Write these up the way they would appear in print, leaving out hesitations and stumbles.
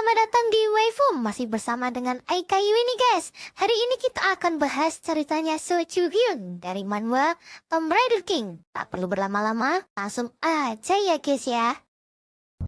selamat datang di Waifu. Masih bersama dengan Aika Yui nih guys. Hari ini kita akan bahas ceritanya So Chu Hyun dari manhwa Tomb Raider King. Tak perlu berlama-lama, langsung aja ya guys ya.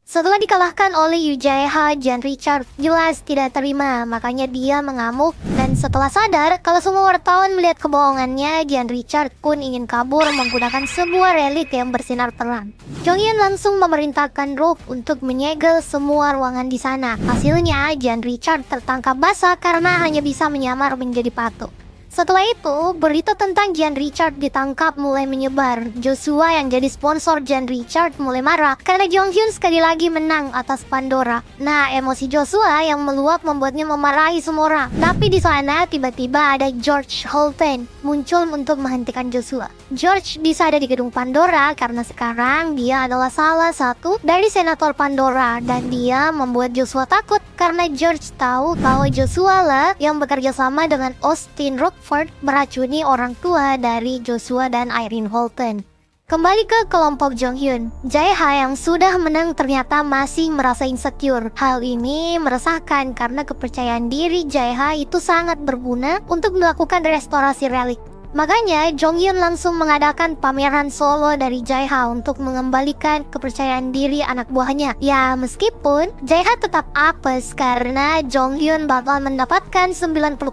Setelah dikalahkan oleh Yu Jae-ha, Jan Richard jelas tidak terima, makanya dia mengamuk. Dan setelah sadar kalau semua wartawan melihat kebohongannya, Jan Richard pun ingin kabur menggunakan sebuah relik yang bersinar terang. Jong Hyun langsung memerintahkan Rob untuk menyegel semua ruangan di sana. Hasilnya, Jan Richard tertangkap basah karena hanya bisa menyamar menjadi patung. Setelah itu, berita tentang Jan Richard ditangkap mulai menyebar. Joshua yang jadi sponsor Jan Richard mulai marah karena Jong Hyun sekali lagi menang atas Pandora. Nah, emosi Joshua yang meluap membuatnya memarahi semua orang. Tapi di sana tiba-tiba ada George Holten muncul untuk menghentikan Joshua. George bisa ada di gedung Pandora karena sekarang dia adalah salah satu dari senator Pandora, dan dia membuat Joshua takut karena George tahu kalau Joshua lah yang bekerja sama dengan Austin Rockford meracuni orang tua dari Joshua dan Irene Holten. Kembali ke kelompok Jong Hyun, Jae-ha yang sudah menang ternyata masih merasa insecure. Hal ini meresahkan karena kepercayaan diri Jae-ha itu sangat berguna untuk melakukan restorasi relik. Makanya Jong Hyun langsung mengadakan pameran solo dari Jae-ha untuk mengembalikan kepercayaan diri anak buahnya. Ya, meskipun Jae-ha tetap apes karena Jong Hyun bakal mendapatkan 90%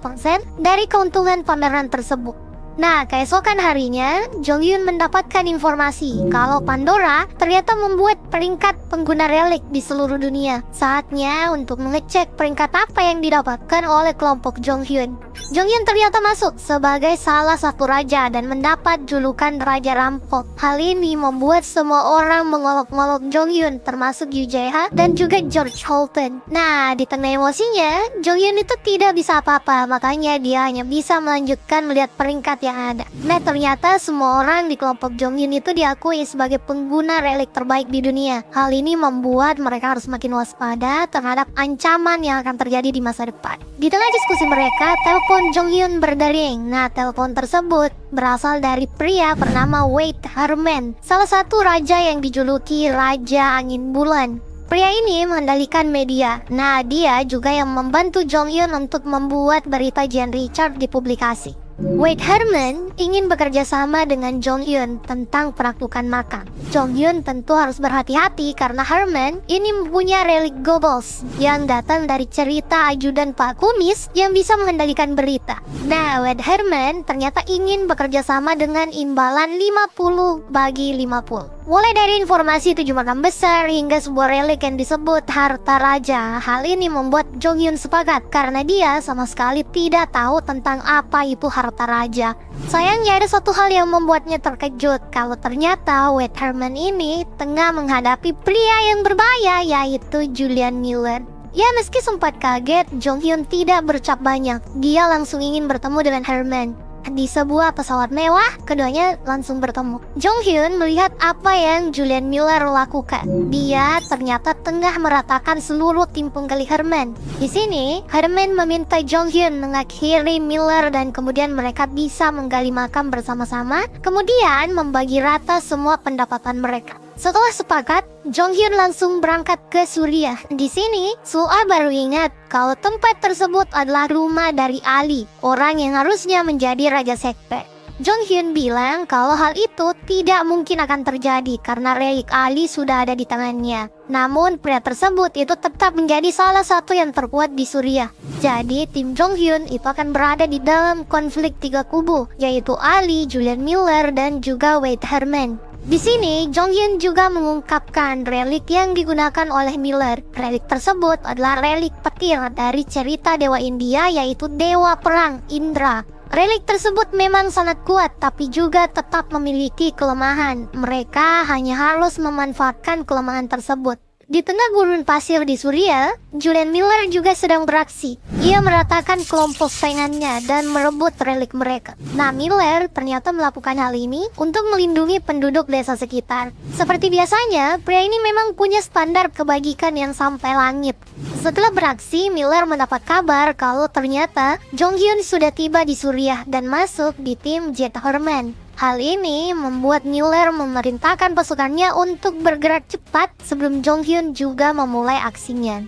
dari keuntungan pameran tersebut. Nah, keesokan harinya, Jong Hyun mendapatkan informasi kalau Pandora ternyata membuat peringkat pengguna relik di seluruh dunia. Saatnya untuk mengecek peringkat apa yang didapatkan oleh kelompok Jong Hyun. Jong Hyun ternyata masuk sebagai salah satu raja dan mendapat julukan Raja Rampok. Hal ini membuat semua orang mengolok-ngolok Jong Hyun, termasuk Yu Jae-ha dan juga George Holten. Nah, di tengah emosinya, Jong Hyun itu tidak bisa apa-apa, makanya dia hanya bisa melanjutkan melihat peringkat yang ada. Nah, ternyata semua orang di kelompok Jong Hyun itu diakui sebagai pengguna relik terbaik di dunia. Hal ini membuat mereka harus makin waspada terhadap ancaman yang akan terjadi di masa depan. Di tengah diskusi mereka, telepon Jong Hyun berdering. Nah, telepon tersebut berasal dari pria bernama Wade Herman, salah satu raja yang dijuluki Raja Angin Bulan. Pria ini mengendalikan media. Nah, dia juga yang membantu Jong Hyun untuk membuat berita Jan Richard dipublikasi. Wade Herman ingin bekerja sama dengan Jong Hyun tentang penaklukan makam. Jong Hyun tentu harus berhati-hati karena Herman ini mempunyai relik Goebbels yang datang dari cerita ajudan Pak Kumis yang bisa mengendalikan berita. Nah, Wade Herman ternyata ingin bekerja sama dengan imbalan 50/50. Mulai dari informasi 7 makam besar hingga sebuah relik yang disebut harta raja. Hal ini membuat Jong Hyun sepakat karena dia sama sekali tidak tahu tentang apa itu harta raja. Sayangnya ada satu hal yang membuatnya terkejut, kalau ternyata Wade Herman ini tengah menghadapi pria yang berbahaya, yaitu Julian Miller. Ya, meski sempat kaget, Jong Hyun tidak berucap banyak. Dia langsung ingin bertemu dengan Herman. Di sebuah pesawat mewah, keduanya langsung bertemu. Jong Hyun melihat apa yang Julian Miller lakukan. Dia ternyata tengah meratakan seluruh tim penggali Herman. Di sini, Herman meminta Jong Hyun mengakhiri Miller dan kemudian mereka bisa menggali makam bersama-sama, kemudian membagi rata semua pendapatan mereka. Setelah sepakat, Jong Hyun langsung berangkat ke Suriah. Di sini, Su'a baru ingat kalau tempat tersebut adalah rumah dari Ali, orang yang harusnya menjadi raja sekte. Jong Hyun bilang kalau hal itu tidak mungkin akan terjadi karena relik Ali sudah ada di tangannya. Namun pria tersebut itu tetap menjadi salah satu yang terkuat di Suriah. Jadi tim Jong Hyun itu akan berada di dalam konflik 3 kubu, yaitu Ali, Julian Miller, dan juga Wade Herman. Di sini, Jong Hyun juga mengungkapkan relik yang digunakan oleh Miller. Relik tersebut adalah relik petir dari cerita Dewa India, yaitu Dewa Perang Indra. Relik tersebut memang sangat kuat, tapi juga tetap memiliki kelemahan. Mereka hanya harus memanfaatkan kelemahan tersebut. Di tengah gurun pasir di Suriah, Julian Miller juga sedang beraksi. Ia meratakan kelompok saingannya dan merebut relik mereka. Nah, Miller ternyata melakukan hal ini untuk melindungi penduduk desa sekitar. Seperti biasanya, pria ini memang punya standar kebajikan yang sampai langit. Setelah beraksi, Miller mendapat kabar kalau ternyata Jong Hyun sudah tiba di Suriah dan masuk di tim Jet Herman. Hal ini membuat Miller memerintahkan pasukannya untuk bergerak cepat sebelum Jong Hyun juga memulai aksinya.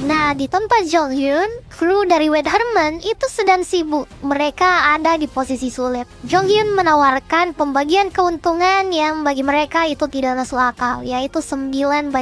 Nah, di tempat Jonghyun, kru dari Wade Herman itu sedang sibuk. Mereka ada di posisi sulit. Jonghyun menawarkan pembagian keuntungan yang bagi mereka itu tidak masuk akal, yaitu 9-1.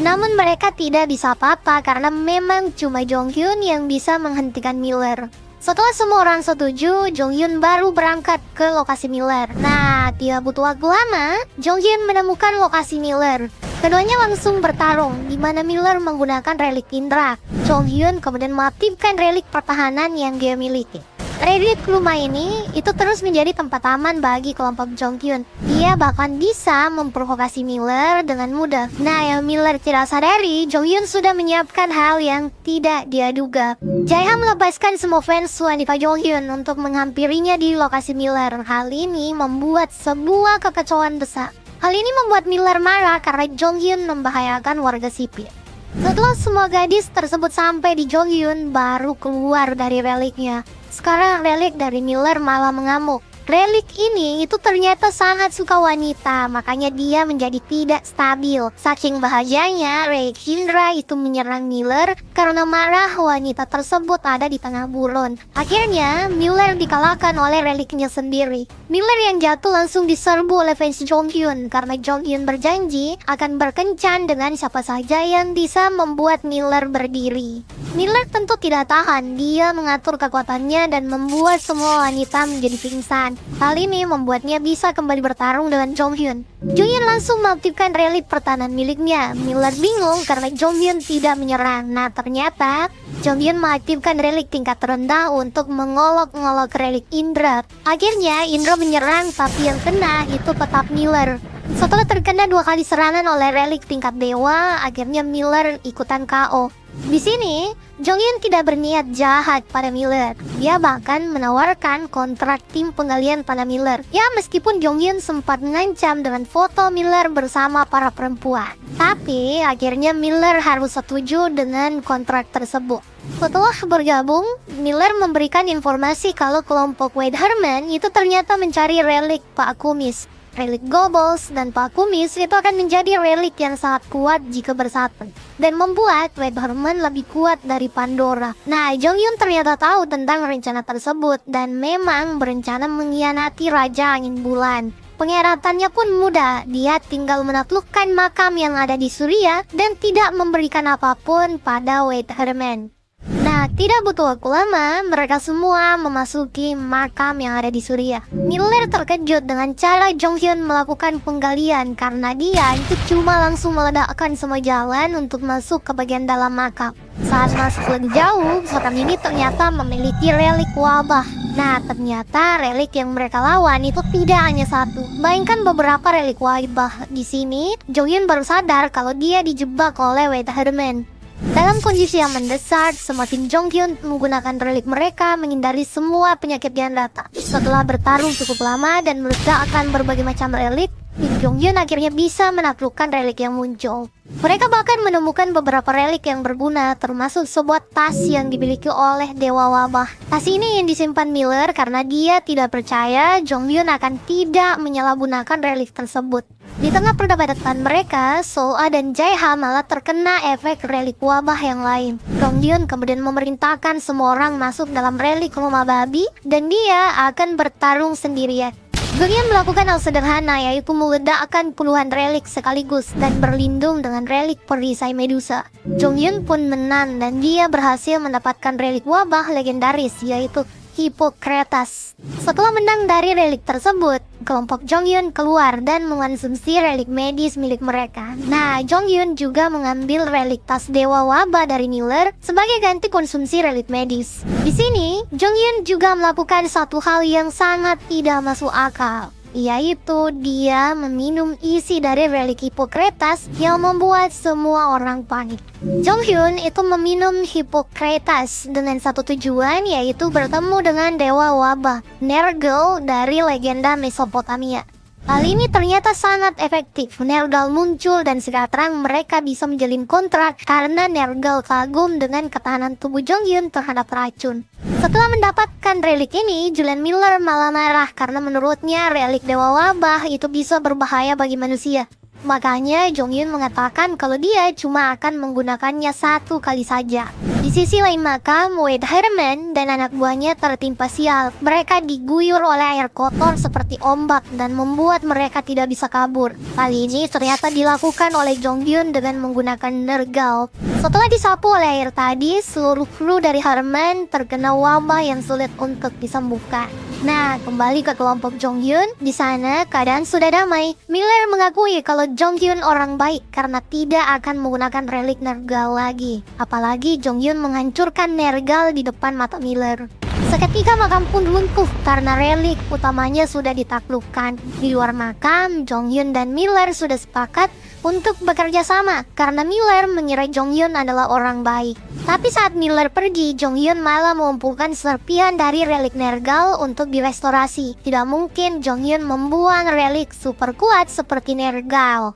Namun mereka tidak bisa apa-apa karena memang cuma Jonghyun yang bisa menghentikan Miller. Setelah semua orang setuju, Jonghyun baru berangkat ke lokasi Miller. Nah, tidak butuh waktu lama, Jonghyun menemukan lokasi Miller. Keduanya langsung bertarung, di mana Miller menggunakan relik Indra. Jonghyun kemudian mengaktifkan relik pertahanan yang dia miliki. Relik rumah ini itu terus menjadi tempat aman bagi kelompok Jonghyun. Dia bahkan bisa memprovokasi Miller dengan mudah. Nah, yang Miller tidak sadari, Jonghyun sudah menyiapkan hal yang tidak dia duga. Jaeha melepaskan semua fans wanita Jonghyun untuk menghampirinya di lokasi Miller. Hal ini membuat sebuah kekacauan besar. Hal ini membuat Miller marah karena Jonghyun membahayakan warga sipil. Setelah semua gadis tersebut sampai di Jonghyun, baru keluar dari reliknya. Sekarang relik dari Miller malah mengamuk. Relik ini itu ternyata sangat suka wanita, makanya dia menjadi tidak stabil. Saking bahagianya, relik Indra itu menyerang Miller karena marah wanita tersebut ada di tengah buron. Akhirnya, Miller dikalahkan oleh reliknya sendiri. Miller yang jatuh langsung diserbu oleh fans Jonghyun karena Jonghyun berjanji akan berkencan dengan siapa saja yang bisa membuat Miller berdiri. Miller tentu tidak tahan, dia mengatur kekuatannya dan membuat semua wanita menjadi pingsan. Hal ini membuatnya bisa kembali bertarung dengan Jonghyun. Jonghyun langsung mengaktifkan relik pertahanan miliknya. Miller bingung karena Jonghyun tidak menyerang. Nah, ternyata Jonghyun mengaktifkan relik tingkat rendah untuk mengolok-ngolok relik Indra. Akhirnya Indra menyerang, tapi yang kena itu tetap Miller. Setelah terkena 2 kali serangan oleh relik tingkat dewa, akhirnya Miller ikutan KO. Di sini, Jonghyun tidak berniat jahat pada Miller. Dia bahkan menawarkan kontrak tim penggalian pada Miller. Ya, meskipun Jonghyun sempat mengancam dengan foto Miller bersama para perempuan. Tapi, akhirnya Miller harus setuju dengan kontrak tersebut. Setelah bergabung, Miller memberikan informasi kalau kelompok Wade Herman itu ternyata mencari relik Pak Kumis. Relik Goebbels dan Pak Kumis itu akan menjadi relik yang sangat kuat jika bersatu dan membuat Wade Herman lebih kuat dari Pandora. Nah, Jonghyun ternyata tahu tentang rencana tersebut dan memang berencana mengkhianati Raja Angin Bulan. Pengkhianatannya pun mudah, dia tinggal menaklukkan makam yang ada di Surya dan tidak memberikan apapun pada Wade Herman. Nah, tidak butuh waktu lama, mereka semua memasuki makam yang ada di Surya. Miller terkejut dengan cara Jonghyun melakukan penggalian karena dia itu cuma langsung meledakkan semua jalan untuk masuk ke bagian dalam makam. Saat masuk lebih jauh, makam ini ternyata memiliki relik wabah. Nah, ternyata relik yang mereka lawan itu tidak hanya satu, melainkan beberapa relik wabah. Di sini, Jonghyun baru sadar kalau dia dijebak oleh Wade Herman. Dalam kondisi yang mendesak, semua tim Jonghyun menggunakan relik mereka menghindari semua penyakit yang datang. Setelah bertarung cukup lama dan meledakkan berbagai macam relik, tim Jonghyun akhirnya bisa menaklukkan relik yang muncul. Mereka bahkan menemukan beberapa relik yang berguna, termasuk sebuah tas yang dimiliki oleh Dewa Wabah. Tas ini yang disimpan Miller karena dia tidak percaya Jonghyun akan tidak menyalahgunakan relik tersebut. Di tengah perdebatan mereka, Soa dan Jaeha malah terkena efek relik wabah yang lain. Jonghyun kemudian memerintahkan semua orang masuk dalam relik rumah babi dan dia akan bertarung sendirian. Jonghyun melakukan hal sederhana, yaitu meledakkan puluhan relik sekaligus dan berlindung dengan relik perisai Medusa. Jonghyun pun menang dan dia berhasil mendapatkan relik wabah legendaris, yaitu Hippocrates. Setelah menang dari relik tersebut, kelompok Jonghyun keluar dan mengonsumsi relik medis milik mereka. Nah, Jonghyun juga mengambil relik tas Dewa Wabah dari Miller sebagai ganti konsumsi relik medis. Di sini, Jonghyun juga melakukan satu hal yang sangat tidak masuk akal, yaitu dia meminum isi dari relik Hippocrates yang membuat semua orang panik. Jonghyun itu meminum Hippocrates dengan satu tujuan, yaitu bertemu dengan Dewa Wabah, Nergal dari legenda Mesopotamia. Hal ini ternyata sangat efektif. Nergal muncul dan sekarang mereka bisa menjalin kontrak karena Nergal kagum dengan ketahanan tubuh Jonghyun terhadap racun. Setelah mendapatkan relik ini, Julian Miller malah marah karena menurutnya relik Dewa Wabah itu bisa berbahaya bagi manusia. Makanya Jonghyun mengatakan kalau dia cuma akan menggunakannya 1 kali saja. Di sisi lain makam, Wade Herman dan anak buahnya tertimpa sial. Mereka diguyur oleh air kotor seperti ombak dan membuat mereka tidak bisa kabur. Kali ini ternyata dilakukan oleh Jonghyun dengan menggunakan nergal. Setelah disapu oleh air tadi, seluruh kru dari Herman terkena wabah yang sulit untuk disembuhkan. Nah, kembali ke kelompok Jonghyun. Di sana keadaan sudah damai. Miller mengakui kalau Jonghyun orang baik karena tidak akan menggunakan relik nergal lagi. Apalagi Jonghyun menghancurkan nergal di depan mata Miller. Seketika makam pun lumpuh karena relik utamanya sudah ditaklukkan. Di luar makam, Jonghyun dan Miller sudah sepakat untuk bekerja sama karena Miller mengira Jonghyun adalah orang baik. Tapi saat Miller pergi, Jonghyun malah mengumpulkan serpihan dari relik nergal untuk direstorasi. Tidak mungkin Jonghyun membuang relik super kuat seperti nergal.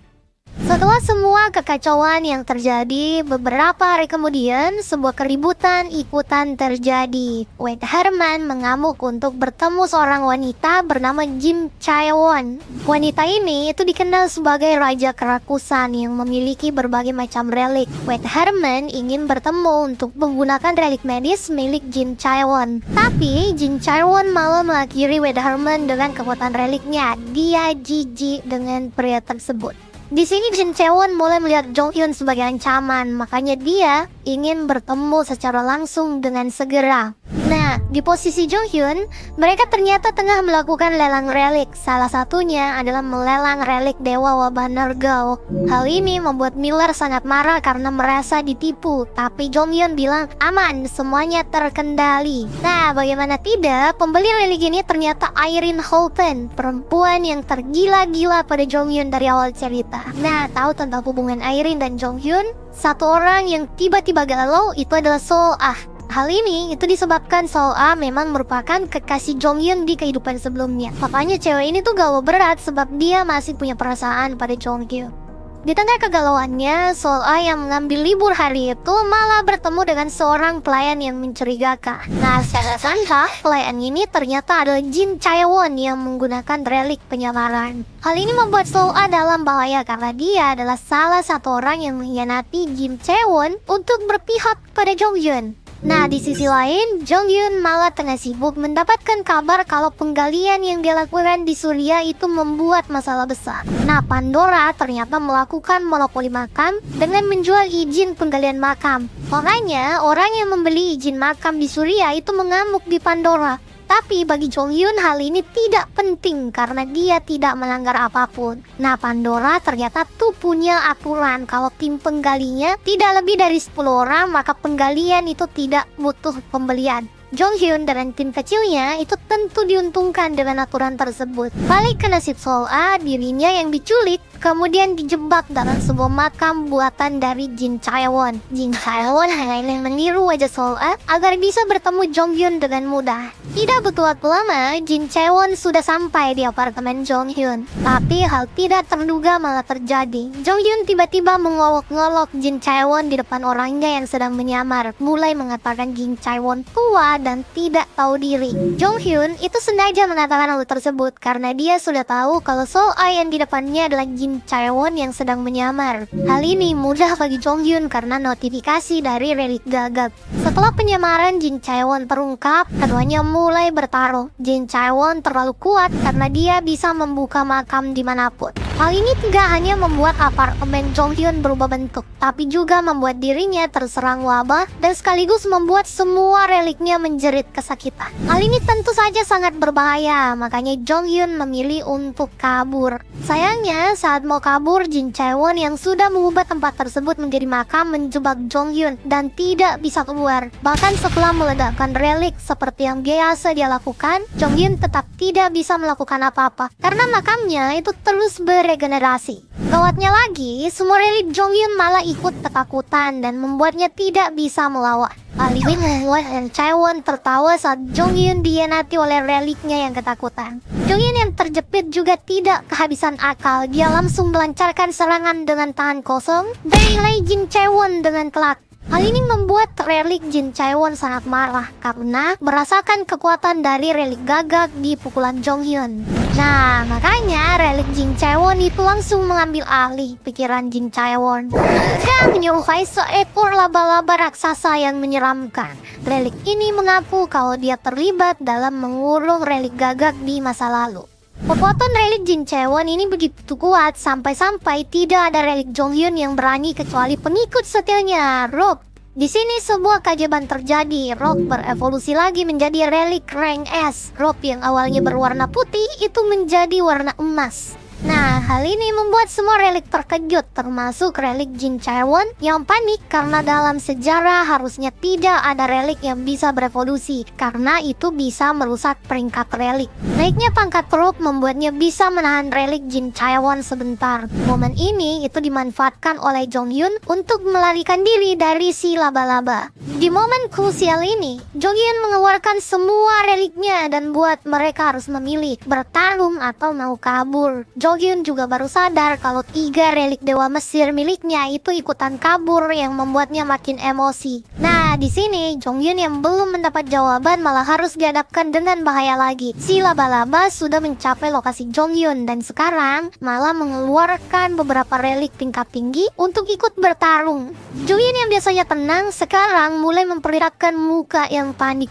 Setelah semua kekacauan yang terjadi, beberapa hari kemudian sebuah keributan ikutan terjadi. Wade Herman mengamuk untuk bertemu seorang wanita bernama Jim Chaewon. Wanita ini itu dikenal sebagai raja kerakusan yang memiliki berbagai macam relik. Wade Herman ingin bertemu untuk menggunakan relik medis milik Jim Chaewon. Tapi Jim Chaewon malah mengakhiri Wade Herman dengan kekuatan reliknya. Dia jijik dengan pria tersebut. Di sini Jin Chaewon mulai melihat Jonghyun sebagai ancaman, makanya dia ingin bertemu secara langsung dengan segera. Nah, di posisi Jonghyun, mereka ternyata tengah melakukan lelang relik. Salah satunya adalah melelang relik Dewa Wabah Nergal. Hal ini membuat Miller sangat marah karena merasa ditipu. Tapi Jonghyun bilang, aman, semuanya terkendali. Nah, bagaimana tidak, pembeli relik ini ternyata Irene Houghton, perempuan yang tergila-gila pada Jonghyun dari awal cerita. Nah, tahu tentang hubungan Irene dan Jonghyun? Satu orang yang tiba-tiba galau itu adalah Sol-ah. Hal ini itu disebabkan Sol-ah memang merupakan kekasih Jonghyun di kehidupan sebelumnya. Makanya cewek ini tuh galau berat sebab dia masih punya perasaan pada Jonghyun. Di tengah kegalauannya, Sol-ah yang mengambil libur hari itu malah bertemu dengan seorang pelayan yang mencurigakan. Nah, secara sangka, pelayan ini ternyata adalah Jin Chaewon yang menggunakan relik penyamaran. Hal ini membuat Sol-ah dalam bahaya karena dia adalah salah satu orang yang mengkhianati Jin Chaewon untuk berpihak pada Jonghyun. Nah, di sisi lain, Jonghyun malah tengah sibuk mendapatkan kabar kalau penggalian yang dia lakukan di Surya itu membuat masalah besar. Nah, Pandora ternyata melakukan monopoli makam dengan menjual izin penggalian makam. Makanya, orang yang membeli izin makam di Surya itu mengamuk di Pandora. Tapi bagi Jonghyun hal ini tidak penting karena dia tidak melanggar apapun. Nah, Pandora ternyata tuh punya aturan kalau tim penggalinya tidak lebih dari 10 orang, maka penggalian itu tidak butuh pembelian. Jonghyun dan tim kecilnya itu tentu diuntungkan dengan aturan tersebut. Balik ke nasib Sol-ah, dirinya yang diculik kemudian dijebak dalam sebuah makam buatan dari Jin Chaewon. Jin Chaewon hanya meniru wajah Sol-ah agar bisa bertemu Jonghyun dengan mudah. Tidak butuh waktu lama, Jin Chaewon sudah sampai di apartemen Jonghyun. Tapi hal tidak terduga malah terjadi. Jonghyun tiba-tiba mengolok-ngolok Jin Chaewon di depan orangnya yang sedang menyamar, mulai mengatakan Jin Chaewon tua dan tidak tahu diri. Jonghyun itu sengaja mengatakan hal tersebut karena dia sudah tahu kalau Sol-ah yang di depannya adalah Jin Chaewon yang sedang menyamar. Hal ini mudah bagi Jonghyun karena notifikasi dari relik gagap. Setelah penyamaran Jin Chaewon terungkap, keduanya mulai bertaruh. Jin Chaewon terlalu kuat karena dia bisa membuka makam dimanapun. Hal ini tidak hanya membuat apartemen Jonghyun berubah bentuk, tapi juga membuat dirinya terserang wabah dan sekaligus membuat semua reliknya menjerit kesakitan. Hal ini tentu saja sangat berbahaya, makanya Jonghyun memilih untuk kabur. Sayangnya, saat mau kabur, Jin Chaewon yang sudah mengubah tempat tersebut menjadi makam menjebak Jonghyun dan tidak bisa keluar. Bahkan setelah meledakkan relik seperti yang biasa dia lakukan, Jonghyun tetap tidak bisa melakukan apa-apa karena makamnya itu terus beregenerasi. Gawatnya lagi, semua relik Jonghyun malah ikut ketakutan dan membuatnya tidak bisa melawan. Hal ini membuat Chaewon tertawa saat Jonghyun dihianati oleh reliknya yang ketakutan. Jonghyun yang terjepit juga tidak kehabisan akal. Dia langsung melancarkan serangan dengan tangan kosong dan menilai Jin Chaewon dengan telak. Hal ini membuat relik Jin Chaewon sangat marah karena merasakan kekuatan dari relik gagak di pukulan Jonghyun. Nah, makanya relik Jin Chaewon itu langsung mengambil alih pikiran Jin Chaewon dan menyerupai seekor laba-laba raksasa yang menyeramkan. Relik ini mengaku kalau dia terlibat dalam mengurung relik gagak di masa lalu. Kekuatan relik Jin Chaewon ini begitu kuat sampai-sampai tidak ada relik Jonghyun yang berani kecuali pengikut setianya, Rock. Di sini sebuah keajaiban terjadi. Rock berevolusi lagi menjadi relik rank S. Rock yang awalnya berwarna putih itu menjadi warna emas. Nah, hal ini membuat semua relik terkejut, termasuk relik Jin Chaewon yang panik karena dalam sejarah harusnya tidak ada relik yang bisa berevolusi karena itu bisa merusak peringkat relik. Naiknya pangkat Rock membuatnya bisa menahan relik Jin Chaewon sebentar. Momen ini itu dimanfaatkan oleh Jonghyun untuk melarikan diri dari si laba-laba. Di momen krusial ini, Jonghyun mengeluarkan semua reliknya dan buat mereka harus memilih bertarung atau mau kabur. Jonghyun juga baru sadar kalau 3 relik Dewa Mesir miliknya itu ikutan kabur yang membuatnya makin emosi. Nah, di sini Jonghyun yang belum mendapat jawaban malah harus dihadapkan dengan bahaya lagi. Si laba-laba sudah mencapai lokasi Jonghyun dan sekarang malah mengeluarkan beberapa relik tingkat tinggi untuk ikut bertarung. Jonghyun yang biasanya tenang sekarang mulai memperlihatkan muka yang panik.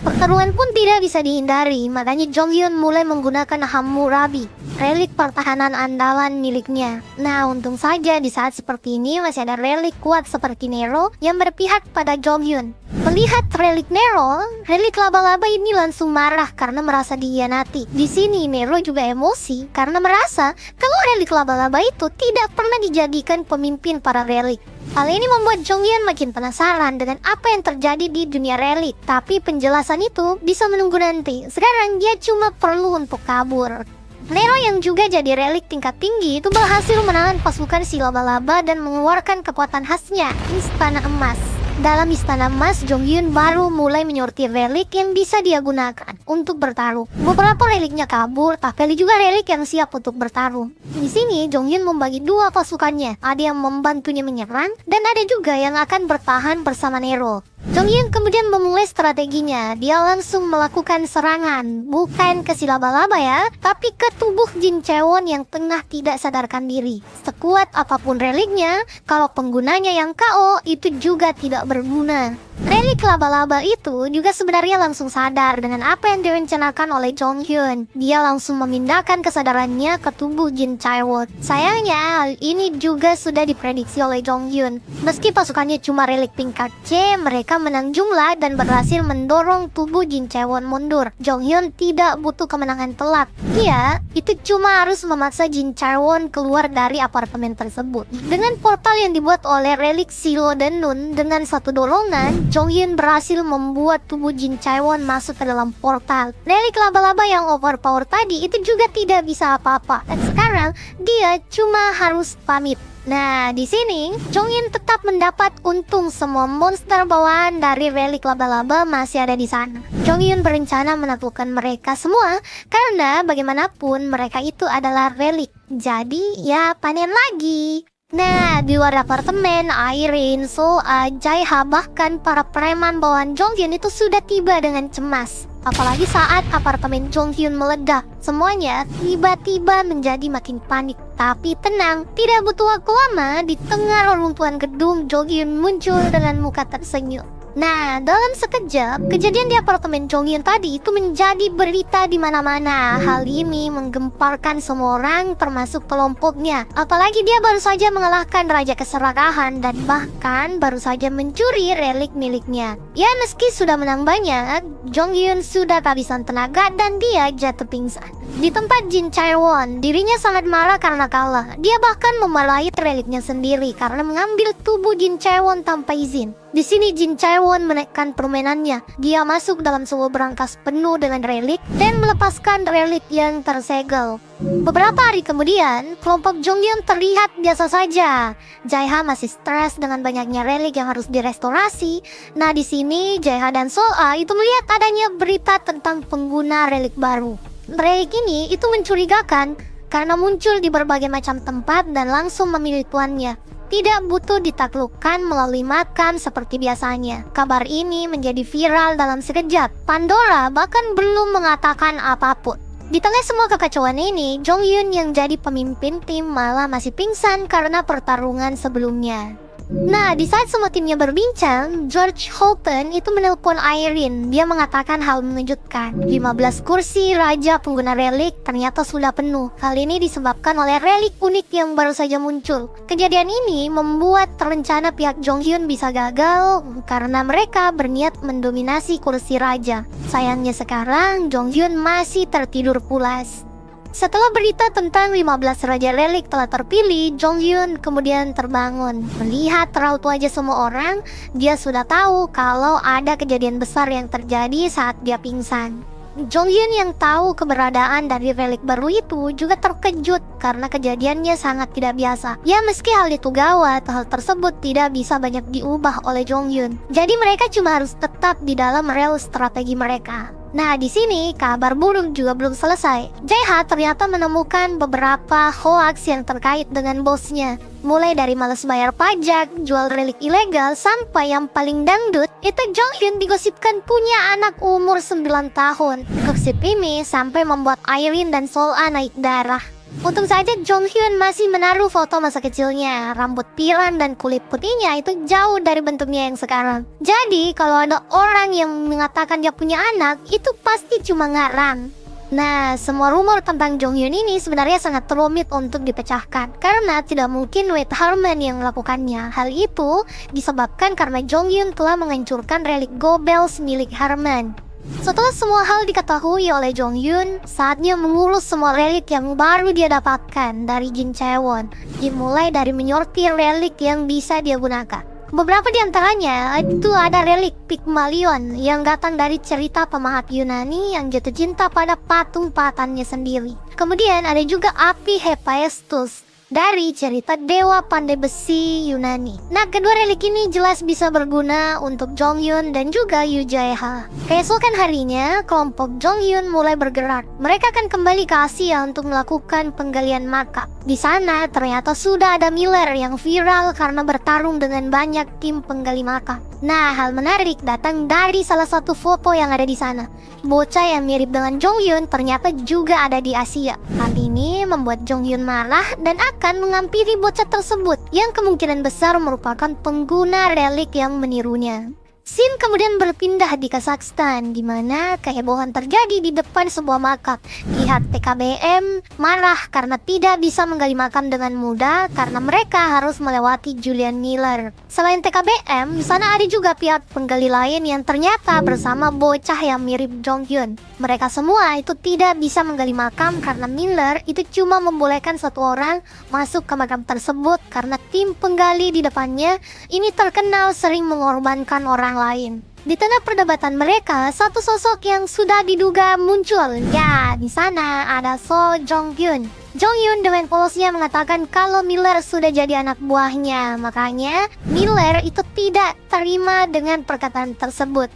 Pertarungan pun tidak bisa dihindari, makanya Jonghyun mulai menggunakan Hammurabi, relik pertahanan andalan miliknya. Nah, untung saja di saat seperti ini masih ada relik kuat seperti Nero yang berpihak pada Jonghyun. Melihat relik Nero, relik laba-laba ini langsung marah karena merasa dikhianati. Di sini Nero juga emosi karena merasa kalau relik laba-laba itu tidak pernah dijadikan pemimpin para relik. Hal ini membuat Jonghyun makin penasaran dengan apa yang terjadi di dunia relik. Tapi penjelasan itu bisa menunggu nanti. Sekarang dia cuma perlu untuk kabur. Nero yang juga jadi relik tingkat tinggi itu berhasil menahan pasukan si laba-laba dan mengeluarkan kekuatan khasnya, Istana Emas. Dalam Istana Emas, Jonghyun baru mulai menyortir relik yang bisa dia gunakan untuk bertarung. Beberapa reliknya kabur, tapi juga relik yang siap untuk bertarung. Di sini, Jonghyun membagi 2 pasukannya. Ada yang membantunya menyerang, dan ada juga yang akan bertahan bersama Nero. Jonghyun kemudian memulai strateginya. Dia langsung melakukan serangan, bukan ke si laba-laba ya, tapi ke tubuh Jin Chaewon yang tengah tidak sadarkan diri. Sekuat apapun reliknya, kalau penggunanya yang KO, itu juga tidak berguna. Relik laba-laba itu juga sebenarnya langsung sadar dengan apa yang direncanakan oleh Jonghyun. Dia langsung memindahkan kesadarannya ke tubuh Jin Chaewon. Sayangnya, hal ini juga sudah diprediksi oleh Jonghyun. Meski pasukannya cuma relik tingkat C, mereka menang jumlah dan berhasil mendorong tubuh Jin Chaewon mundur. Jonghyun tidak butuh kemenangan telak. Dia itu cuma harus memaksa Jin Chaewon keluar dari apartemen tersebut. Dengan portal yang dibuat oleh relik Silo dan Nun, dengan satu dorongan, Jonghyun berhasil membuat tubuh Jin Chaewon masuk ke dalam portal. Relik laba-laba yang overpower tadi itu juga tidak bisa apa-apa. Dan sekarang dia cuma harus pamit. Nah, di sini Jonghyun tetap mendapat untung semua monster bawaan dari relik laba-laba masih ada di sana. Jonghyun berencana menaklukkan mereka semua karena bagaimanapun mereka itu adalah relik. Jadi ya panen lagi. Nah, di luar apartemen, Irene, Soa, Jaeha, bahkan para preman bawaan Jonghyun itu sudah tiba dengan cemas. Apalagi saat apartemen Jonghyun meledak, semuanya tiba-tiba menjadi makin panik. Tapi tenang, tidak butuh waktu lama, di tengah reruntuhan gedung, Jonghyun muncul dengan muka tersenyum. Nah, dalam sekejap, kejadian di apartemen Jonghyun tadi itu menjadi berita di mana-mana. Hal ini menggemparkan semua orang, termasuk kelompoknya. Apalagi dia baru saja mengalahkan Raja Keserakahan dan bahkan baru saja mencuri relik miliknya. Ya, meski sudah menang banyak, Jonghyun sudah kehabisan tenaga dan dia jatuh pingsan. Di tempat Jin Chaewon, dirinya sangat marah karena kalah. Dia bahkan memarahi reliknya sendiri karena mengambil tubuh Jin Chaewon tanpa izin. Di sini Jin Chaewon menaikkan permainannya. Dia masuk dalam sebuah berangkas penuh dengan relik dan melepaskan relik yang tersegel. Beberapa hari kemudian, kelompok Jonghyun terlihat biasa saja. Jaeha masih stres dengan banyaknya relik yang harus direstorasi. Nah, di sini Jaeha dan Soa itu melihat adanya berita tentang pengguna relik baru. Relik ini itu mencurigakan karena muncul di berbagai macam tempat dan langsung memilih tuannya. tidak butuh ditaklukkan melalui makam seperti biasanya. Kabar ini menjadi viral dalam sekejap. Pandora bahkan belum mengatakan apapun. Di tengah semua kekacauan ini, Jong Hyun yang jadi pemimpin tim malah masih pingsan karena pertarungan sebelumnya. Nah, di saat semua timnya berbincang, George Holton itu menelpon Irene. Dia mengatakan hal mengejutkan. 15 kursi raja pengguna relik ternyata sudah penuh. Hal ini disebabkan oleh relik unik yang baru saja muncul. Kejadian ini membuat rencana pihak Jong Hyun bisa gagal karena mereka berniat mendominasi kursi raja. Sayangnya sekarang Jong Hyun masih tertidur pulas. Setelah berita tentang 15 raja relik telah terpilih, Jong Hyun kemudian terbangun. Melihat raut wajah semua orang, dia sudah tahu kalau ada kejadian besar yang terjadi saat dia pingsan. Jong Hyun yang tahu keberadaan dari relik baru itu juga terkejut karena kejadiannya sangat tidak biasa. Ya, meski hal itu gawat, hal tersebut tidak bisa banyak diubah oleh Jong Hyun. Jadi mereka cuma harus tetap di dalam rel strategi mereka. Nah, di sini kabar buruk juga belum selesai. Jae-ha ternyata menemukan beberapa hoax yang terkait dengan bosnya. Mulai dari malas bayar pajak, jual relik ilegal, sampai yang paling dangdut, itu Jong Hyun digosipkan punya anak umur 9 tahun. Gosip ini sampai membuat Irene dan Sol-a naik darah. Untung saja Jong Hyun masih menaruh foto masa kecilnya. Rambut pirang dan kulit putihnya itu jauh dari bentuknya yang sekarang. Jadi kalau ada orang yang mengatakan dia punya anak, itu pasti cuma ngarang. Nah, semua rumor tentang Jong Hyun ini sebenarnya sangat rumit untuk dipecahkan karena tidak mungkin Wade Harmon yang melakukannya. Hal itu disebabkan karena Jong Hyun telah menghancurkan relik Go-Bells milik Harmon. Setelah semua hal diketahui oleh Jong Hyun, saatnya mengurus semua relik yang baru dia dapatkan dari Jin Chaewon. Dimulai dari menyortir relik yang bisa dia gunakan. Beberapa di antaranya itu ada relik Pygmalion yang datang dari cerita pemahat Yunani yang jatuh cinta pada patung patannya sendiri. Kemudian ada juga api Hephaestus dari cerita dewa pandai besi Yunani. Nah, kedua relik ini jelas bisa berguna untuk Jong Hyun dan juga Yoo Jae-ha. Keesokan harinya, kelompok Jong Hyun mulai bergerak. Mereka akan kembali ke Asia untuk melakukan penggalian makam. Di sana ternyata sudah ada Miller yang viral karena bertarung dengan banyak tim penggali makam. Nah, hal menarik datang dari salah satu foto yang ada di sana. Bocah yang mirip dengan Jong Hyun ternyata juga ada di Asia. Hal ini membuat Jong Hyun marah dan akan menghampiri bocah tersebut yang kemungkinan besar merupakan pengguna relik yang menirunya. Scene kemudian berpindah di Kazakhstan, di mana kehebohan terjadi di depan sebuah makam. Pihak TKBM marah karena tidak bisa menggali makam dengan mudah karena mereka harus melewati Julian Miller. Selain TKBM, di sana ada juga pihak penggali lain yang ternyata bersama bocah yang mirip Jong Hyun. Mereka semua itu tidak bisa menggali makam karena Miller itu cuma membolehkan satu orang masuk ke makam tersebut karena tim penggali di depannya ini terkenal sering mengorbankan orang lain. Di tengah perdebatan mereka, satu sosok yang sudah diduga muncul. Ya, di sana ada So Jong Hyun. Jong Hyun dengan polosnya mengatakan kalau Miller sudah jadi anak buahnya. Makanya Miller itu tidak terima dengan perkataan tersebut.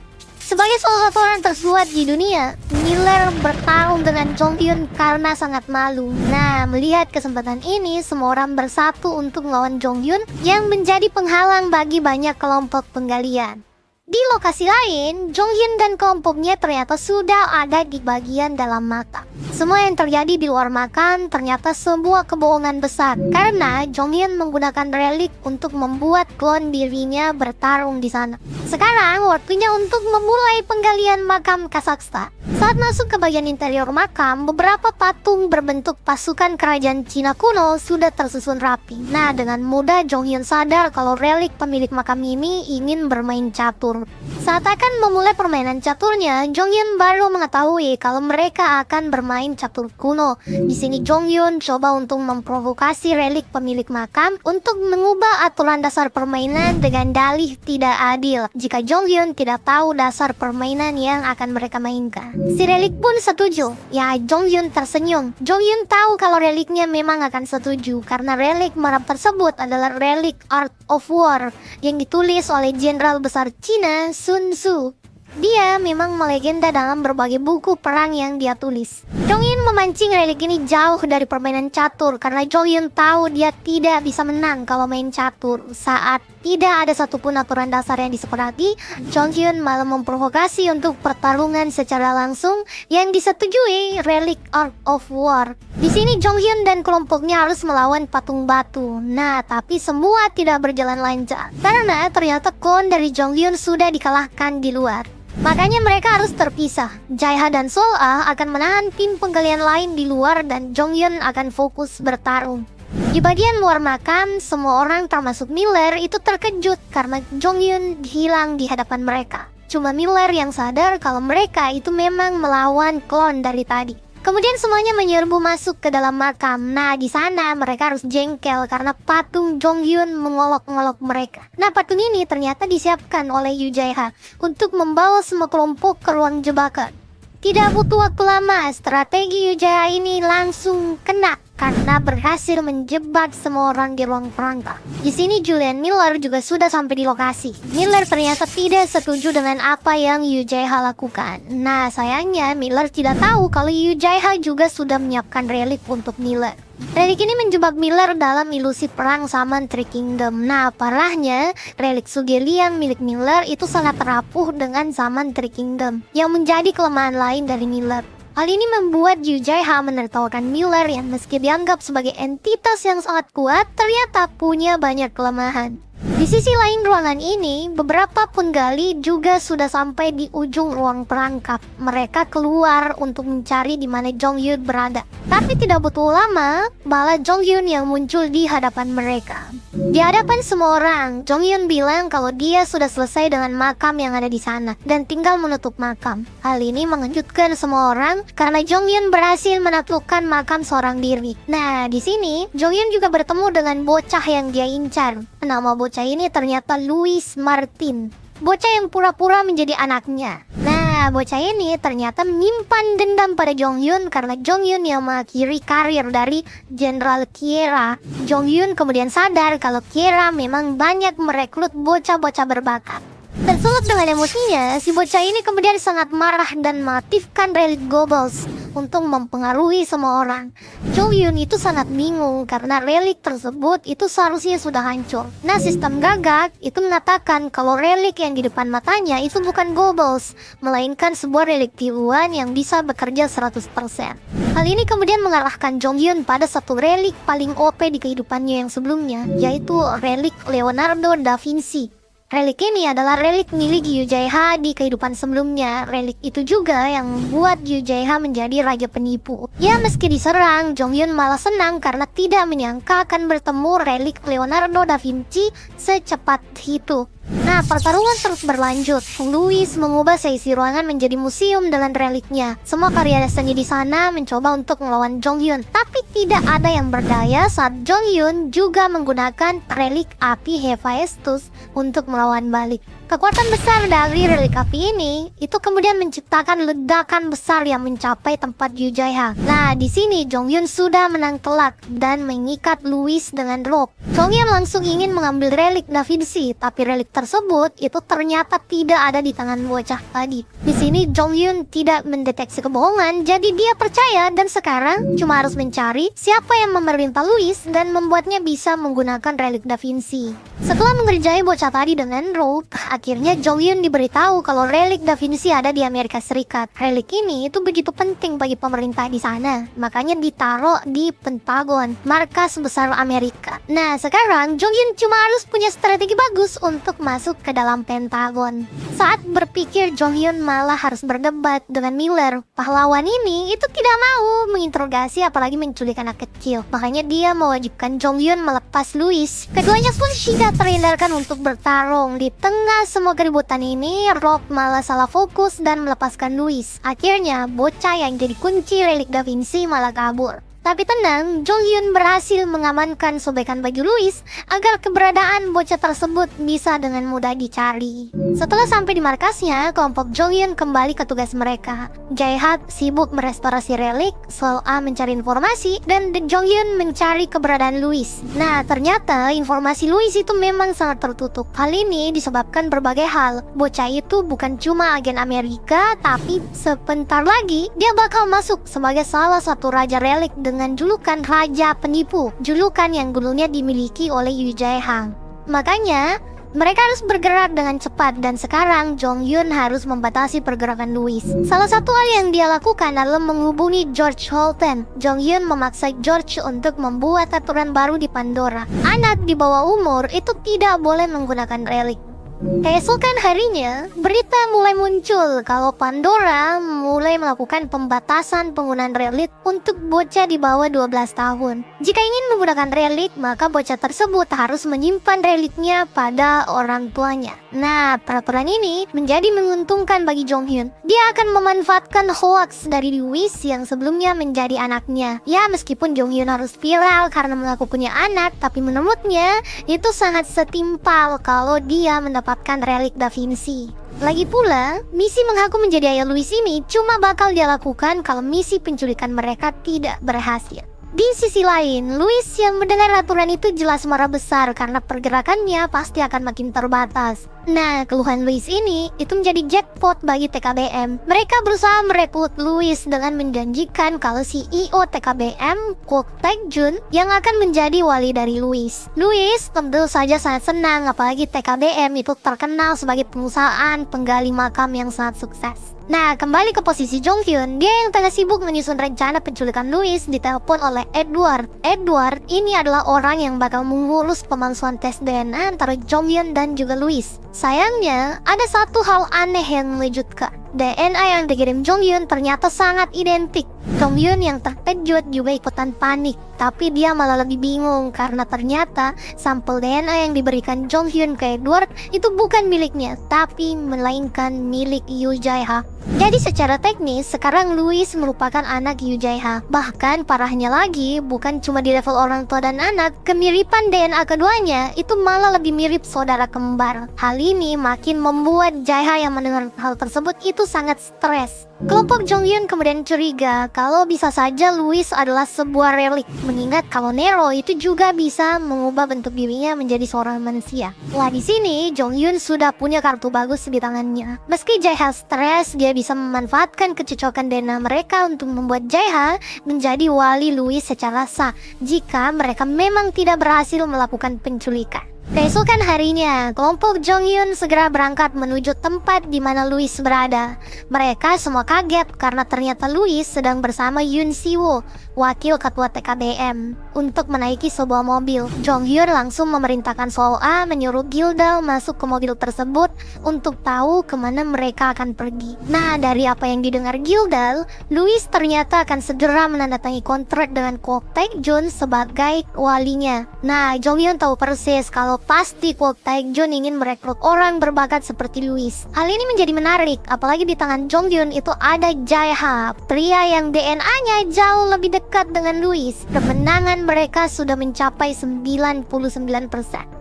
Sebagai salah satu orang terkuat di dunia, Miller bertarung dengan Jong Hyun karena sangat malu. Nah, melihat kesempatan ini, semua orang bersatu untuk melawan Jong Hyun yang menjadi penghalang bagi banyak kelompok penggalian. Di lokasi lain, Jong Hyun dan kelompoknya ternyata sudah ada di bagian dalam makam. Semua yang terjadi di luar makam ternyata sebuah kebohongan besar karena Jong Hyun menggunakan relik untuk membuat klon dirinya bertarung di sana. Sekarang waktunya untuk memulai penggalian makam Kazakhstan. Saat masuk ke bagian interior makam, beberapa patung berbentuk pasukan kerajaan Cina kuno sudah tersusun rapi. Nah, dengan mudah Jong Hyun sadar kalau relik pemilik makam ini ingin bermain catur. Saat akan memulai permainan caturnya, Jong Hyun baru mengetahui kalau mereka akan bermain catur kuno. Di sini Jong Hyun coba untuk memprovokasi relik pemilik makam untuk mengubah aturan dasar permainan dengan dalih tidak adil jika Jong Hyun tidak tahu dasar permainan yang akan mereka mainkan. Si relik pun setuju. Ya, Jong Hyun tersenyum. Jong Hyun tahu kalau reliknya memang akan setuju karena relik merah tersebut adalah relik Art of War yang ditulis oleh Jenderal Besar Cina Sun Tzu. Dia memang melegenda dalam berbagai buku perang yang dia tulis. Jonghyun memancing relik ini jauh dari permainan catur karena Jonghyun tahu dia tidak bisa menang kalau main catur. Saat tidak ada satupun aturan dasar yang disepakati, Jonghyun malah memprovokasi untuk pertarungan secara langsung yang disetujui relik Art of War. Di sini Jonghyun dan kelompoknya harus melawan patung batu. Nah, tapi semua tidak berjalan lancar karena ternyata klon dari Jonghyun sudah dikalahkan di luar. Makanya mereka harus terpisah. Jaeha dan Sol-ah akan menahan tim penggalian lain di luar dan Jonghyun akan fokus bertarung. Di bagian luar makam, semua orang termasuk Miller itu terkejut karena Jonghyun hilang di hadapan mereka. Cuma Miller yang sadar kalau mereka itu memang melawan klon dari tadi. Kemudian semuanya menyerbu masuk ke dalam makam. Nah, di sana mereka harus jengkel karena patung Jonghyun mengolok-ngolok mereka. Nah, patung ini ternyata disiapkan oleh Yoo Jae-ha untuk membawa semua kelompok ke ruang jebakan. Tidak butuh waktu lama, strategi Yoo Jae-ha ini langsung kena karena berhasil menjebak semua orang di ruang perangkap. Di sini Julian Miller juga sudah sampai di lokasi. Miller ternyata tidak setuju dengan apa yang Yoo Jae-ha lakukan. Nah, sayangnya Miller tidak tahu kalau Yoo Jae-ha juga sudah menyiapkan relik untuk Miller. Relik ini menjebak Miller dalam ilusi perang Summon Three Kingdom. Nah, parahnya, relik Sugeliang milik Miller itu sangat rapuh dengan Summon Three Kingdom, yang menjadi kelemahan lain dari Miller. Hal ini membuat Yoo Jae-ha menertawakan Miller yang meski dianggap sebagai entitas yang sangat kuat, ternyata punya banyak kelemahan. Di sisi lain ruangan ini, beberapa penggali juga sudah sampai di ujung ruang perangkap. Mereka keluar untuk mencari di mana Jonghyun berada. Tapi tidak butuh lama, malah Jonghyun yang muncul di hadapan mereka. Di hadapan semua orang, Jonghyun bilang kalau dia sudah selesai dengan makam yang ada di sana dan tinggal menutup makam. Hal ini mengejutkan semua orang karena Jonghyun berhasil menaklukkan makam seorang diri. Nah, di sini Jonghyun juga bertemu dengan bocah yang dia incar. Nama bocah ini ternyata Louis Martin, bocah yang pura-pura menjadi anaknya. Nah, bocah ini ternyata menyimpan dendam pada Jonghyun karena Jonghyun yang mengakhiri karir dari Jenderal Kiera. Jonghyun kemudian sadar kalau Kiera memang banyak merekrut bocah-bocah berbakat. Tersulut dengan emosinya, si bocah ini kemudian sangat marah dan mengaktifkan relik Goebbels untuk mempengaruhi semua orang. Jonghyun itu sangat bingung karena relik tersebut itu seharusnya sudah hancur. Nah, sistem gagak itu mengatakan kalau relik yang di depan matanya itu bukan Goebbels, melainkan sebuah relik tiruan yang bisa bekerja 100%. Hal ini kemudian mengarahkan Jonghyun pada satu relik paling OP di kehidupannya yang sebelumnya, yaitu relik Leonardo da Vinci. Relik ini adalah relik milik Yoo Jae-ha di kehidupan sebelumnya. Relik itu juga yang membuat Yoo Jae-ha menjadi raja penipu. Ya, meski diserang, Jonghyun malah senang karena tidak menyangka akan bertemu relik Leonardo da Vinci secepat itu. Nah, pertarungan terus berlanjut. Louis mengubah seisi ruangan menjadi museum dengan reliknya. Semua karya seni di sana mencoba untuk melawan Jonghyun, tapi tidak ada yang berdaya saat Jonghyun juga menggunakan relik api Hephaestus untuk melawan balik. Kekuatan besar dari relik api ini itu kemudian menciptakan ledakan besar yang mencapai tempat Yoo Jae-ha. Nah, di sini Jonghyun sudah menang telak dan mengikat Louis dengan rope. Jonghyun langsung ingin mengambil relik Da Vinci, tapi relik tersebut itu ternyata tidak ada di tangan bocah tadi. Di sini Jonghyun tidak mendeteksi kebohongan, jadi dia percaya dan sekarang cuma harus mencari siapa yang memerintah Louis dan membuatnya bisa menggunakan relik Da Vinci. Setelah mengerjai bocah tadi dengan rope, akhirnya Jonghyun diberitahu kalau relik Da Vinci ada di Amerika Serikat. Relik ini itu begitu penting bagi pemerintah di sana, makanya ditaruh di Pentagon, markas besar Amerika. Nah, sekarang Jonghyun cuma harus punya strategi bagus untuk masuk ke dalam Pentagon. Saat berpikir, Jonghyun malah harus berdebat dengan Miller. Pahlawan ini itu tidak mau menginterogasi apalagi menculik anak kecil. Makanya dia mewajibkan Jonghyun melepas Louis. Keduanya pun tidak terhindarkan untuk bertarung. Di tengah semua keributan ini, Rock malah salah fokus dan melepaskan Louis. Akhirnya, bocah yang jadi kunci relik Da Vinci malah kabur. Tapi tenang, Jong Hyun berhasil mengamankan sobekan baju Louis agar keberadaan bocah tersebut bisa dengan mudah dicari. Setelah sampai di markasnya, kelompok Jong Hyun kembali ke tugas mereka. Jae-ha sibuk merestorasi relik, Sol-a mencari informasi, dan Jong Hyun mencari keberadaan Louis. Nah, ternyata informasi Louis itu memang sangat tertutup. Hal ini disebabkan berbagai hal. Bocah itu bukan cuma agen Amerika, tapi sebentar lagi dia bakal masuk sebagai salah satu raja relik dengan julukan Raja Penipu, julukan yang dulunya dimiliki oleh Yu Jae-ha. Makanya, mereka harus bergerak dengan cepat dan sekarang Jong Hyun harus membatasi pergerakan Louis. Salah satu hal yang dia lakukan adalah menghubungi George Holten. Jong Hyun memaksa George untuk membuat aturan baru di Pandora. Anak di bawah umur itu tidak boleh menggunakan relik. Keesokan harinya, berita mulai muncul kalau Pandora mulai melakukan pembatasan penggunaan relik untuk bocah di bawah 12 tahun. Jika ingin menggunakan relik, maka bocah tersebut harus menyimpan reliknya pada orang tuanya. Nah, peraturan ini menjadi menguntungkan bagi Jong Hyun. Dia akan memanfaatkan hoax dari Louis yang sebelumnya menjadi anaknya. Ya, meskipun Jong Hyun harus viral karena mengaku punya anak, tapi menurutnya itu sangat setimpal kalau dia mendapatkan relik Da Vinci. Lagi pula, misi mengaku menjadi ayah Louis ini cuma bakal dia lakukan kalau misi penculikan mereka tidak berhasil. Di sisi lain, Louis yang mendengar aturan itu jelas marah besar karena pergerakannya pasti akan makin terbatas. Nah, keluhan Louis ini itu menjadi jackpot bagi TKBM. Mereka berusaha merekrut Louis dengan menjanjikan kalau CEO TKBM, Kwok Taek-jun, yang akan menjadi wali dari Louis. Louis tentu saja sangat senang, apalagi TKBM itu terkenal sebagai perusahaan penggali makam yang sangat sukses. Nah, kembali ke posisi Jong Hyun, dia yang tengah sibuk menyusun rencana penculikan Louis ditelepon oleh Edward. Edward ini adalah orang yang bakal mengurus pemalsuan tes DNA antara Jong Hyun dan juga Louis. Sayangnya, ada satu hal aneh yang mengejutkan. DNA yang dikirim Jong Hyun ternyata sangat identik. Jong Hyun yang terkejut juga ikutan panik, tapi dia malah lebih bingung karena ternyata sampel DNA yang diberikan Jong Hyun ke Edward itu bukan miliknya, tapi melainkan milik Yu Jae-ha. Jadi secara teknis, sekarang Louis merupakan anak Yu Jae-ha. Bahkan parahnya lagi, bukan cuma di level orang tua dan anak, kemiripan DNA keduanya itu malah lebih mirip saudara kembar. Hal ini makin membuat Jae-ha yang mendengar hal tersebut itu sangat stres. Kelompok Jong Hyun kemudian curiga kalau bisa saja Louis adalah sebuah relik, mengingat kalau Nero itu juga bisa mengubah bentuk dirinya menjadi seorang manusia. Wah, di sini Jong Hyun sudah punya kartu bagus di tangannya. Meski Jae-ha stres, dia bisa memanfaatkan kecocokan DNA mereka untuk membuat Jae-ha menjadi wali Louis secara sah jika mereka memang tidak berhasil melakukan penculikan. Keesokan harinya, kelompok Jong Hyun segera berangkat menuju tempat di mana Louis berada. Mereka semua kaget karena ternyata Louis sedang bersama Yoon Si-woo, wakil ketua TKBM, untuk menaiki sebuah mobil. Jong Hyun langsung memerintahkan Sol-a menyuruh Gildal masuk ke mobil tersebut untuk tahu kemana mereka akan pergi. Nah, dari apa yang didengar Gildal, Louis ternyata akan segera menandatangani kontrak dengan Kwok Taek-jun sebagai walinya. Nah, Jong Hyun tahu persis kalau pasti Kwok Taek-jun ingin merekrut orang berbakat seperti Louis. Hal ini menjadi menarik, apalagi di tangan Jong Hyun itu ada Jae-ha, pria yang DNA-nya jauh lebih dekat dengan Louis. Kemenangan mereka sudah mencapai 99%.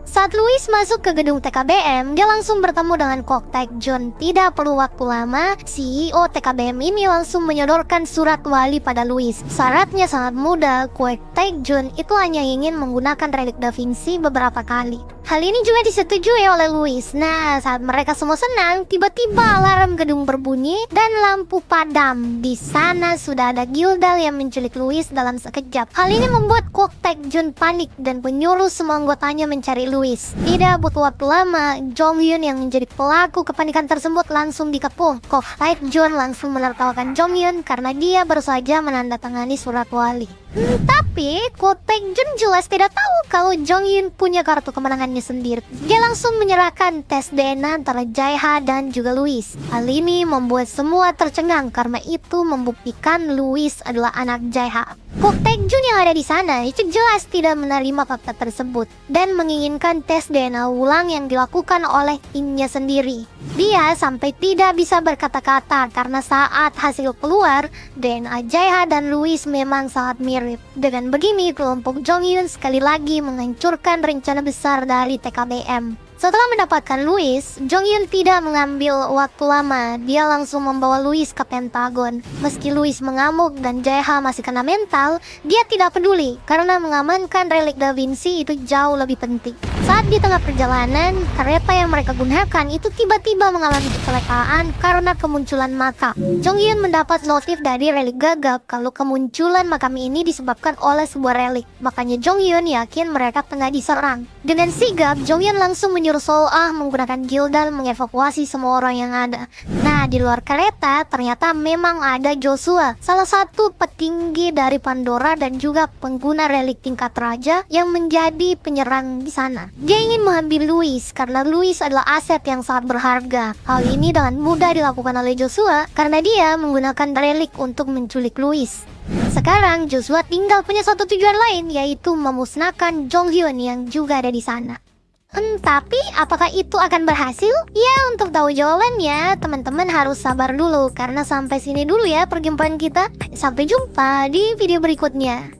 Saat Louis masuk ke gedung TKBM, dia langsung bertemu dengan Kwok Taek-jun. Tidak perlu waktu lama, CEO TKBM ini langsung menyodorkan surat wali pada Louis. Syaratnya sangat mudah, Kwok Taek-jun itu hanya ingin menggunakan relik Da Vinci beberapa kali. Hal ini juga disetujui oleh Louis. Nah, saat mereka semua senang, tiba-tiba alarm gedung berbunyi dan lampu padam. Di sana sudah ada Gildal yang menculik Louis dalam sekejap. Hal ini membuat Kwok Taek-jun panik dan menyuruh semua anggotanya mencari Louis. Tidak butuh waktu lama, Jong Hyun yang menjadi pelaku kepanikan tersebut langsung dikepung. Kwok Taek-jun langsung menertawakan Jong Hyun karena dia baru saja menandatangani surat wali. Tapi Kwok Taek-jun jelas tidak tahu kalau Jong Hyun punya kartu kemenangannya sendiri. Dia langsung menyerahkan tes DNA antara Jae-ha dan juga Louis. Hal ini membuat semua tercengang karena itu membuktikan Louis adalah anak Jae-ha. Kok Tae-jun yang ada di sana itu jelas tidak menerima fakta tersebut dan menginginkan tes DNA ulang yang dilakukan oleh timnya sendiri. Dia sampai tidak bisa berkata-kata karena saat hasil keluar, DNA Jaeha dan Louis memang sangat mirip. Dengan begini, kelompok Jonghyun sekali lagi menghancurkan rencana besar dari TKBM. Setelah mendapatkan Louis, Jonghyun tidak mengambil waktu lama. Dia langsung membawa Louis ke Pentagon. Meski Louis mengamuk dan Jaeha masih kena mental, dia tidak peduli karena mengamankan relik Da Vinci itu jauh lebih penting. Saat di tengah perjalanan, kereta yang mereka gunakan itu tiba-tiba mengalami kecelakaan karena kemunculan makam. Jonghyun mendapat notif dari relik gagap kalau kemunculan makam ini disebabkan oleh sebuah relik. Makanya Jonghyun yakin mereka tengah diserang. Dengan sigap, Jonghyun langsung menyuruh Sol-ah menggunakan Gildan mengevakuasi semua orang yang ada. Nah, di luar kereta ternyata memang ada Joshua, salah satu petinggi dari Pandora dan juga pengguna relik tingkat raja yang menjadi penyerang di sana. Dia ingin mengambil Louis karena Louis adalah aset yang sangat berharga. Hal ini dengan mudah dilakukan oleh Joshua karena dia menggunakan relik untuk menculik Louis. Sekarang Joshua tinggal punya satu tujuan lain, yaitu memusnahkan Jonghyun yang juga ada di sana. Tapi apakah itu akan berhasil? Ya, untuk tahu jawabannya teman-teman harus sabar dulu karena sampai sini dulu ya perjumpaan kita. Sampai jumpa di video berikutnya.